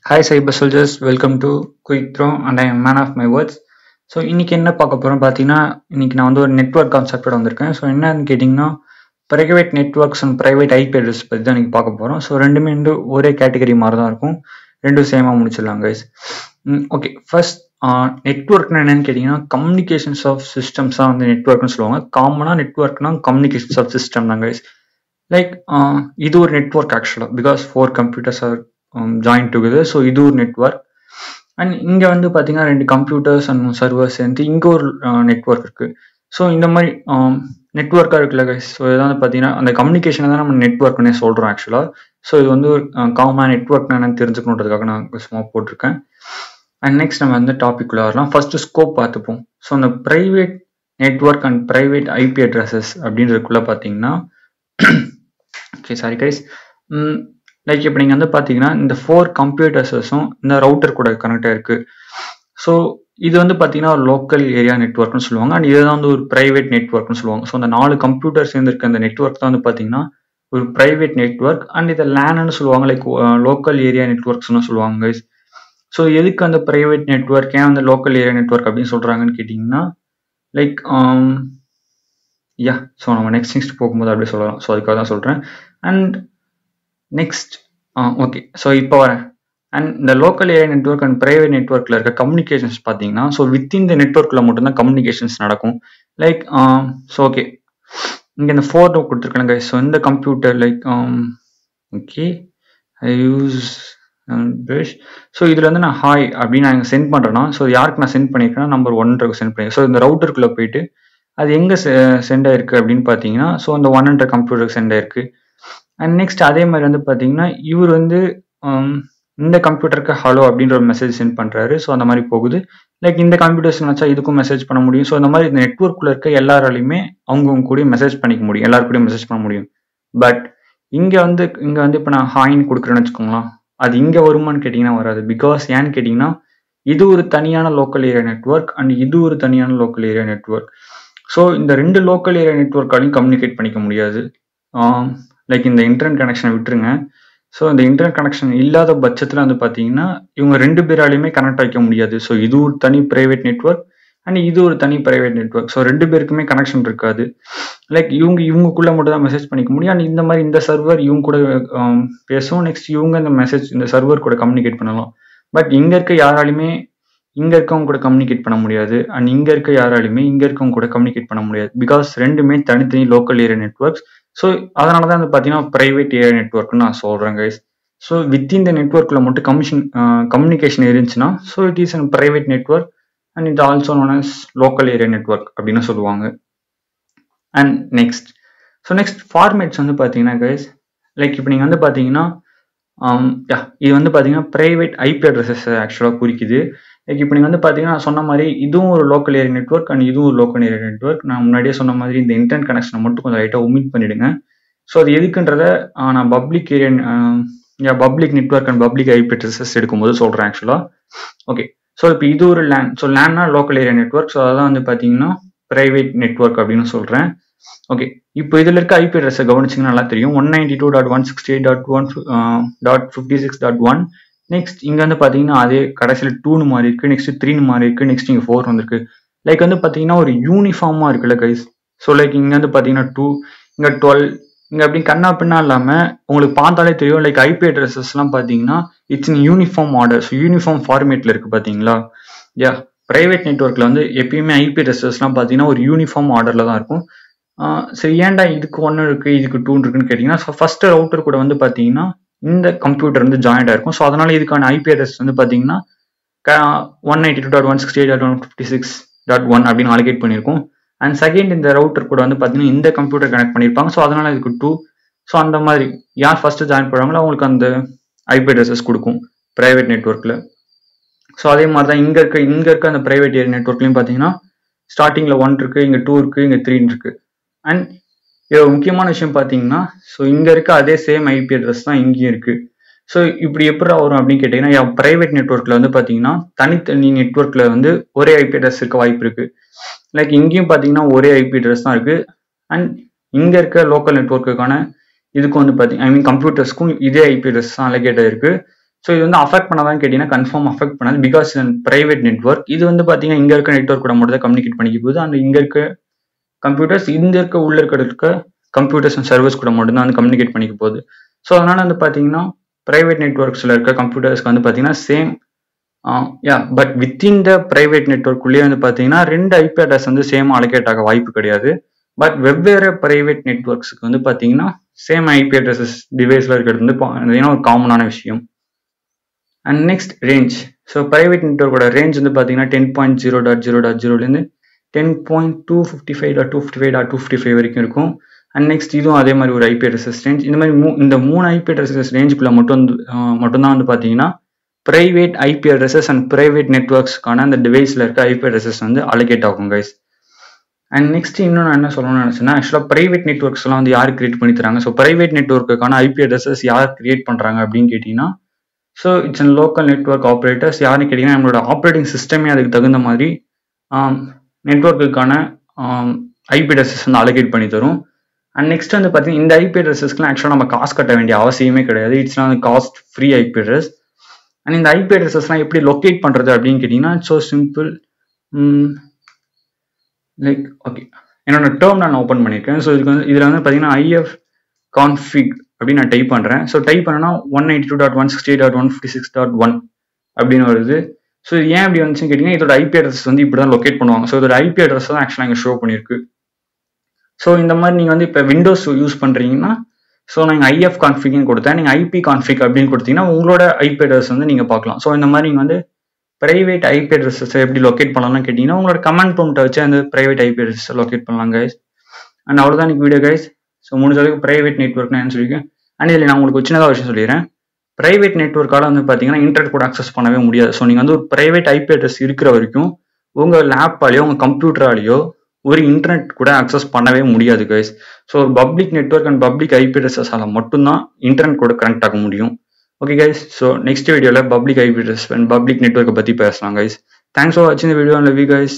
Hi Cyber Soldiers, welcome to Quick Throw and I am man of my words. So இன்னைக்கு என்ன பார்க்க போகிறோம் பார்த்தீங்கன்னா, இன்னைக்கு நான் வந்து ஒரு நெட்ஒர்க் கான்செப்டோட வந்திருக்கேன். ஸோ என்னன்னு கேட்டிங்கன்னா, private networks and private IP address பற்றி தான் இன்னைக்கு பார்க்க போகிறோம். ஸோ ரெண்டுமே வந்து ஒரே கேட்டகரி மாதிரி தான் இருக்கும், ரெண்டும் சேமாக முடிச்சிடலாம் கைஸ். ஓகே, ஃபர்ஸ்ட் நெட்ஒர்க்னா என்னன்னு கேட்டிங்கன்னா, கம்யூனிகேஷன்ஸ் ஆஃப் சிஸ்டம்ஸ் தான் வந்து நெட்ஒர்க்னு சொல்லுவாங்க. காமனாக நெட்ஒர்க்னா கம்யூனிகேஷன்ஸ் ஆஃப் சிஸ்டம் தான் கைஸ். லைக் இது ஒரு நெட்ஒர்க் ஆக்சுவலாக, because 4 computers are join together. So இது ஒரு நெட்ஒர்க். அண்ட் இங்கே வந்து பார்த்தீங்கன்னா 2 கம்ப்யூட்டர்ஸ் அண்ட் சர்வர்ஸ் சேர்ந்து இங்கே ஒரு நெட்ஒர்க் இருக்குது. ஸோ இந்த மாதிரி நெட்ஒர்க்காக இருக்குல்ல கைஸ். ஸோ இதை வந்து பார்த்தீங்கன்னா அந்த கம்யூனிகேஷனை தான் நம்ம நெட்ஒர்க்னே சொல்கிறோம் ஆக்சுவலாக. ஸோ இது வந்து ஒரு காமன் நெட்ஒர்க் என்னன்னு தெரிஞ்சுக்கணுன்றதுக்காக நான் சும்மா போட்டிருக்கேன். அண்ட் நெக்ஸ்ட் நம்ம வந்து டாபிக் வரலாம். ஃபர்ஸ்ட் ஸ்கோப் பார்த்துப்போம். ஸோ அந்த private network and private IP addresses அப்படின்றதுக்குள்ள பார்த்தீங்கன்னா, ஓகே சாரி கைஸ், லைக் இப்போ நீங்கள் வந்து பார்த்தீங்கன்னா இந்த 4 கம்ப்யூட்டர்ஸும் இந்த ரவுட்டர் கூட கனெக்ட் ஆயிருக்கு. ஸோ இது வந்து பார்த்தீங்கன்னா ஒரு லோக்கல் ஏரியா நெட்ஒர்க்னு சொல்லுவாங்க. அண்ட் இதுதான் வந்து ஒரு ப்ரைவேட் நெட்ஒர்க்னு சொல்லுவாங்க. ஸோ அந்த 4 கம்ப்யூட்டர் சேர்ந்துருக்க அந்த நெட்ஒர்க் தான் வந்து பார்த்தீங்கன்னா ஒரு ப்ரைவேட் நெட்ஒர்க். அண்ட் இதை லேன்னு சொல்லுவாங்க, லைக் லோக்கல் ஏரியா நெட்ஒர்க்ஸ்னு சொல்லுவாங்க கைஸ். ஸோ எதுக்கு அந்த ப்ரைவேட் நெட்ஒர்க், ஏன் அந்த லோக்கல் ஏரியா நெட்ஒர்க் அப்படின்னு சொல்கிறாங்கன்னு கேட்டிங்கன்னா, லைக் ஸோ நம்ம நெக்ஸ்ட் போகும்போது அப்படியே சொல்லலாம். ஸோ அதுக்காக தான் சொல்கிறேன். அண்ட் நெக்ஸ்ட் ஓகே, ஸோ இப்போ வரேன். அண்ட் இந்த local area network and private நெட்ஒர்க்கில் இருக்க கம்யூனிகேஷன்ஸ் பார்த்தீங்கன்னா, ஸோ வித்தின் த நெட்ஒர்க்கில் மட்டும்தான் கம்யூனிகேஷன்ஸ் நடக்கும். லைக் ஸோ ஓகே, இங்கே இந்த 4 கொடுத்துருக்காங்க. ஸோ இந்த computer like okay I use so இதில் வந்து நான் ஹாய் அப்படின்னு நான் சென்ட் பண்ணுறேன்னா, ஸோ யாருக்கு நான் சென்ட் பண்ணியிருக்கேன்னா நம்பர் 1 சென்ட் பண்ணியிருக்கேன். ஸோ இந்த ரவுட்டருக்குள்ளே போயிட்டு அது எங்கே சென்ட் ஆயிருக்கு அப்படின்னு பார்த்தீங்கன்னா, ஸோ அந்த 100 கம்ப்யூட்டருக்கு சென்ட் ஆயிருக்கு. அண்ட் நெக்ஸ்ட் அதே மாதிரி வந்து பார்த்தீங்கன்னா இவர் வந்து இந்த கம்ப்யூட்டருக்கு ஹலோ அப்படின்ற ஒரு மெசேஜ் சென்ட் பண்ணுறாரு. ஸோ அந்த மாதிரி போகுது. லைக் இந்த கம்ப்யூட்டர்ஸ் நினச்சா இதுக்கும் மெசேஜ் பண்ண முடியும். ஸோ இந்த மாதிரி இந்த நெட்ஒர்க்கில் இருக்க எல்லாராலையுமே அவங்கவுங்க கூட மெசேஜ் பண்ணிக்க முடியும், எல்லாருக்கூடயும் மெசேஜ் பண்ண முடியும். பட் இங்கே வந்து இப்போ நான் ஹாய்ன்னு கொடுக்குறேன்னு வச்சுக்கோங்களேன், அது இங்கே வருமானு கேட்டிங்கன்னா வராது. பிகாஸ் ஏன்னு கேட்டிங்கன்னா இது ஒரு தனியான லோக்கல் ஏரியா நெட்ஒர்க் அண்ட் இது ஒரு தனியான லோக்கல் ஏரியா நெட்ஒர்க். ஸோ இந்த 2 லோக்கல் ஏரியா நெட்ஒர்க்காலையும் கம்யூனிகேட் பண்ணிக்க முடியாது. லைக் இந்த இன்டர்நெட் கனெக்ஷனை விட்டுருங்க. ஸோ இந்த இன்டர்நெட் கனெக்ஷன் இல்லாத பட்சத்தில் வந்து பார்த்தீங்கன்னா இவங்க 2 பேராலையுமே கனெக்ட் வைக்க முடியாது. ஸோ இது ஒரு தனி ப்ரைவேட் நெட்ஒர்க் அண்ட் இது ஒரு தனி ப்ரைவேட் நெட்ஒர்க். ஸோ 2 பேருக்குமே கனெக்ஷன் இருக்காது. லைக் இவங்களுக்குள்ள மட்டும் தான் மெசேஜ் பண்ணிக்க முடியும். அண்ட் இந்த மாதிரி இந்த சர்வர் இவங்க கூட பேசும். நெக்ஸ்ட் இவங்க இந்த மெசேஜ் இந்த சர்வர் கூட கம்யூனிகேட் பண்ணலாம். பட் இங்கே இருக்க யாராலையுமே இங்கே இருக்கவங்க கூட கம்யூனிகேட் பண்ண முடியாது. அண்ட் இங்கே இருக்க யாராலையுமே இங்கே இருக்கவங்க கூட கம்யூனிகேட் பண்ண முடியாது. பிகாஸ் ரெண்டுமே தனித்தனி லோக்கல் ஏரியா நெட்ஒர்க்ஸ். ஸோ அதனால தான் வந்து பார்த்தீங்கன்னா ப்ரைவேட் ஏரியா நெட்ஒர்க்னு நான் சொல்கிறேன் கைஸ். ஸோ வித்தின் த நெட்ஒர்க்கில் மட்டும் கம்யூனிகேஷன் இருந்துச்சுன்னா so it is a private network and it also known as local area network அப்படின்னு சொல்லுவாங்க. அண்ட் நெக்ஸ்ட் ஃபார்மேட்ஸ் வந்து பார்த்தீங்கன்னா கைஸ், லைக் இப்போ நீங்கள் வந்து பார்த்தீங்கன்னா இது வந்து பார்த்தீங்கன்னா ப்ரைவேட் ஐபி அட்ரஸஸ் ஆக்சுவலாக குறிக்குது. லைக் இப்போ நீங்கள் வந்து பார்த்தீங்கன்னா நான் சொன்ன மாதிரி இதுவும் ஒரு லோக்கல் ஏரியா நெட்ஒர்க் அண்ட் இதுவும் ஒரு லோக்கல் ஏரியா நெட்ஒர்க். நான் முன்னாடியே சொன்ன மாதிரி இந்த இன்டர்நெட் கனெக்ஷனை மட்டும் கொஞ்சம் லைட்டாக ஒமிட் பண்ணிடுங்க. ஸோ அது எதுக்குன்றத நான் public network and public IP addresses எடுக்கும்போது சொல்கிறேன் ஆக்சுவலாக. ஓகே, ஸோ இப்போ இது ஒரு லேன். ஸோ லேன்னா லோக்கல் ஏரியா நெட்ஒர்க். ஸோ அதான் வந்து பார்த்தீங்கன்னா ப்ரைவேட் நெட்ஒர்க் அப்படின்னு சொல்கிறேன். ஓகே, இப்போ இதில் இருக்க ஐபி அட்ரஸை கவனிச்சிங்கன்னா நல்லா தெரியும். 192.168.1.56.1. நெக்ஸ்ட் இங்கே வந்து பார்த்தீங்கன்னா அதே கடைசியில் 2ன்னு மாறி இருக்கு, நெக்ஸ்ட் 3ன்னு மாறி இருக்கு, நெக்ஸ்ட் இங்கே 4 வந்துருக்கு. லைக் வந்து பார்த்தீங்கன்னா ஒரு யூனிஃபார்மாக இருக்குல்ல கைஸ். ஸோ லைக் இங்கே வந்து பார்த்தீங்கன்னா 2, இங்கே 12, இங்கே அப்படி கண்ணா பின்னா இல்லாமல் உங்களுக்கு பார்த்தாலே தெரியும். லைக் ஐபி அட்ரஸஸ்லாம் பார்த்தீங்கன்னா it's in uniform order. So uniform ஃபார்மேட்டில் இருக்குது பார்த்தீங்களா. ப்ரைவேட் நெட்ஒர்க்கில் வந்து எப்பயுமே ஐபி அட்ரஸஸ்லாம் பார்த்தீங்கன்னா ஒரு யூனிஃபார்ம் ஆர்டரில் தான் இருக்கும். சரி, ஏன்டா இதுக்கு 1 இருக்குது இதுக்கு 2 இருக்குன்னு கேட்டிங்கன்னா, ஸோ ஃபர்ஸ்ட் ரவுட்டர் கூட வந்து பார்த்தீங்கன்னா இந்த கம்ப்யூட்டர் வந்து ஜாயிண்ட் ஆயிருக்கும். ஸோ அதனால இதுக்கான ஐபி அட்ரஸ் வந்து பார்த்தீங்கன்னா 192.168.156.1 அப்படின்னு அலோகேட் பண்ணியிருக்கும். அண்ட் செகண்ட் இந்த ரவுட்டர் கூட வந்து பார்த்தீங்கன்னா இந்த கம்ப்யூட்டர் கனெக்ட் பண்ணியிருப்பாங்க. ஸோ அதனால இதுக்கு 2. ஸோ அந்த மாதிரி யார் ஃபர்ஸ்ட் ஜாயின் பண்ணுறாங்களோ அவங்களுக்கு அந்த ஐபி அட்ரஸஸ் கொடுக்கும் ப்ரைவேட் நெட்ஒர்க்கில். ஸோ அதே மாதிரி தான் இங்கே இருக்க அந்த ப்ரைவேட் ஏரியா நெட்ஒர்க்லையும் பார்த்தீங்கன்னா ஸ்டார்டிங்கில் 1 இருக்குது, இங்கே 2 இருக்குது, இங்கே 3 இருக்குது. அண்ட் இது முக்கியமான விஷயம் பார்த்தீங்கன்னா, ஸோ இங்கே இருக்க அதே சேம் ஐபி அட்ரஸ் தான் இங்கேயும் இருக்குது. ஸோ இப்படி எப்படி வரும் அப்படின்னு கேட்டிங்கன்னா, ப்ரைவேட் நெட்ஒர்க்கில் வந்து பார்த்தீங்கன்னா தனித்தனி நெட்ஒர்க்கில் வந்து ஒரே ஐபி அட்ரஸ் இருக்க வாய்ப்பு இருக்குது. லைக் இங்கேயும் பார்த்தீங்கன்னா ஒரே ஐபி அட்ரஸ் தான் இருக்குது. அண்ட் இங்கே இருக்க லோக்கல் நெட்ஒர்க்குக்கான இதுக்கு வந்து பார்த்தீங்கன்னா கம்ப்யூட்டர்ஸ்க்கும் இதே ஐபி அட்ரஸ் தான் அலோகேட் ஆயிருக்கு. ஸோ இது வந்து அஃபெக்ட் பண்ணாதான்னு கேட்டிங்கன்னா கன்ஃபார்ம் அஃபெக்ட் பண்ணாது, பிகாஸ் ப்ரைவேட் நெட்ஒர்க். இது வந்து பார்த்தீங்கன்னா இங்கே இருக்க நெட்ஒர்க் கூட மட்டும் தான் கம்யூனிகேட் பண்ணிக்க போகுது. அந்த இங்கே இருக்க கம்ப்யூட்டர்ஸ் உள்ள இருக்க கம்ப்யூட்டர்ஸ் அண்ட் சர்வர்ஸ் கூட மட்டும்தான் வந்து கம்யூனிகேட் பண்ணிக்க போகுது. ஸோ அதனால வந்து பார்த்தீங்கன்னா ப்ரைவேட் நெட்ஒர்க்ஸில் இருக்க கம்ப்யூட்டர்ஸ்க்கு வந்து பார்த்தீங்கன்னா same but within the private நெட்ஒர்க்குள்ளேயே வந்து பார்த்தீங்கன்னா 2 ஐபி அட்ரஸ் வந்து சேம் அலோகேட் ஆக வாய்ப்பு கிடையாது. பட் வெவ்வேறு ப்ரைவேட் நெட்ஒர்க்ஸுக்கு வந்து பார்த்தீங்கன்னா சேம் ஐபி அட்ரஸஸ் டிவைஸில் இருக்கிறது வந்து ஒரு காமனான விஷயம். And next range. So private நெட்ஒர்க்கோட ரேஞ்ச் வந்து பார்த்தீங்கன்னா 10.0.0.0லேருந்து 10.255.255.255 வரைக்கும் இருக்கும். அண்ட் நெக்ஸ்ட் இதுவும் அதே மாதிரி ஒரு ஐபி அட்ரஸஸ் ரேஞ்ச். இந்த மாதிரி இந்த 3 ஐபி அட்ரஸஸ் ரேஞ்சுக்குள்ள மட்டும்தான் வந்து பார்த்தீங்கன்னா private IP addresses and private நெட்ஒர்க்ஸ்க்கான அந்த டிவைஸில் இருக்க ஐபி அட்ரஸஸ் வந்து அலோகேட் ஆகும் கைஸ். அண்ட் நெக்ஸ்ட் இன்னும் நான் என்ன சொல்லணும்னு நினச்சேன்னா, ஆக்சுவலாக ப்ரைவேட் நெட்ஒர்க்ஸ்லாம் வந்து யார் கிரியேட் பண்ணி தராங்க? ஸோ ப்ரைவேட் நெட்ஒர்க்குக்கான ஐபி அட்ரஸஸ் யார் கிரியேட் பண்ணுறாங்க அப்படின்னு கேட்டிங்கன்னா, so it's and local network operators. யாருன்னு கேட்டிங்கன்னா நம்மளோட ஆப்ரேட்டிங் சிஸ்டமே அதுக்கு தகுந்த மாதிரி நெட்ஒர்க்குக்கான ஐபி அட்ரஸஸ் வந்து அலோகேட் பண்ணி தரும். அண்ட் நெக்ஸ்ட் வந்து பார்த்தீங்கன்னா இந்த ஐபி அட்ரஸஸ்க்குலாம் ஆக்சுவலாக நம்ம காசு கட்ட வேண்டிய அவசியமே கிடையாது. இட்ஸ் வந்து cost free IP address. And இந்த ஐபி அட்ரஸஸ்லாம் எப்படி லொக்கேட் பண்ணுறது அப்படின்னு கேட்டிங்கன்னா ஸோ சிம்பிள். லைக் ஓகே, என்னோட டேர்ம் நான் ஓப்பன் பண்ணியிருக்கேன். ஸோ இதுக்கு வந்து இதில் வந்து பார்த்தீங்கன்னா ஐஎஃப் கான்ஃபிக் அப்படின்னு நான் டைப் பண்ணுறேன். ஸோ டைப் பண்ணனா 192.168.156.1 அப்படின்னு வருது. ஸோ இது ஏன் அப்படி வந்துச்சுன்னு கேட்டிங்கன்னா இதோட ஐபி அட்ரஸ் வந்து இப்படி தான் லொக்கேட் பண்ணுவாங்க. ஸோ இதோட ஐபி அட்ரஸ் தான் ஆக்சுவலாக இங்கே ஷோ பண்ணியிருக்கு. ஸோ இந்த மாதிரி நீங்கள் வந்து இப்போ விண்டோஸ் யூஸ் பண்ணுறீங்கன்னா ஸோ நான் ஐஎஃப் கான்ஃபிக்னு கொடுத்தேன், நீங்கள் ஐபி கான்ஃபிக் அப்படின்னு கொடுத்தீங்கன்னா உங்களோட ஐபி அட்ரஸ் வந்து நீங்கள் பார்க்கலாம். ஸோ இந்த மாதிரி நீங்கள் வந்து ப்ரைவேட் ஐபி அட்ரஸஸ் எப்படி லொக்கேட் பண்ணலாம்னு கேட்டிங்கன்னா உங்களோட கமெண்ட் ப்ராம்ப்ட்டை வச்சு அந்த ப்ரைவேட் ஐபி அட்ரஸை லொக்கேட் பண்ணலாம் கைஸ். அண்ட் அவ்வளோதான் எனக்கு வீடியோ கைஸ். ஸோ முடிஞ்ச அளவுக்கு ப்ரைவேட் நெட்ஒர்க்னா என்ன சொல்லியிருக்கேன். அண்ட் இதில் நான் உங்களுக்கு சின்னதாக விஷயம் சொல்லிடுறேன். ப்ரைவேட் நெட்ஒர்க்கால் வந்து பார்த்தீங்கன்னா இன்டர்நெட் கூட அக்சஸ் பண்ணவே முடியாது. ஸோ நீங்கள் வந்து ஒரு ப்ரைவேட் ஐபி அட்ரஸ் இருக்கிற வரைக்கும் உங்கள் லேப்பாலேயோ உங்கள் கம்ப்யூட்டராலேயோ ஒரு இன்டர்நெட் கூட அக்சஸ் பண்ணவே முடியாது கைஸ். ஸோ ஒரு public network and public IP அட்ரஸஸால் மட்டும்தான் இன்டர்நெட் கூட கனெக்ட் ஆக முடியும். ஓகே கைஸ், ஸோ நெக்ஸ்ட் வீடியோவில் public IP address and public நெட்ஒர்க்கை பற்றி பேசலாம் கைஸ். தேங்க்ஸ் ஃபார் வாட்சிங் the video and love you guys.